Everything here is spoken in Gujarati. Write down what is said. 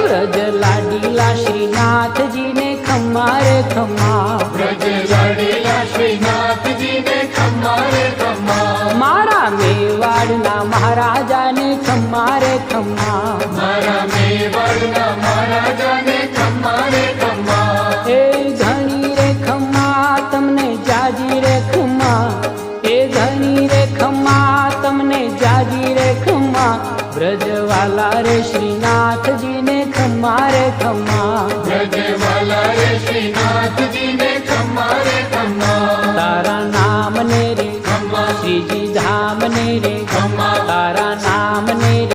વ્રજ લાડીલા શ્રીનાથજી ને ખમ્મા રે ખમ્મા, વ્રજ લાડીલા શ્રીનાથજી ને ખમ્મા રે ખમ્મા, મારા મેવાડના મહારાજાને ખમ્મા રે ખમ્મા, મારા મેવાડના મહારાજાને ખમ્મા રે ખમ્મા, એ ઘણી રે ખમ્મા તમને જાજી રે ખમ્મા, એ ઘણી રે ખમ્મા તમને જાજી રે ખમ્મા, વ્રજવાલા રે શ્રીનાથજી ને ખમ્મા રે ખમ્મા, વ્રજવાલા રે શ્રીનાથજી ને ખમ્મા રે ખમ્મા, તારા નામ ને રે ખમ્મા શ્રીજી ધામ ને રે, ખમ્મા તારા નામ ને રે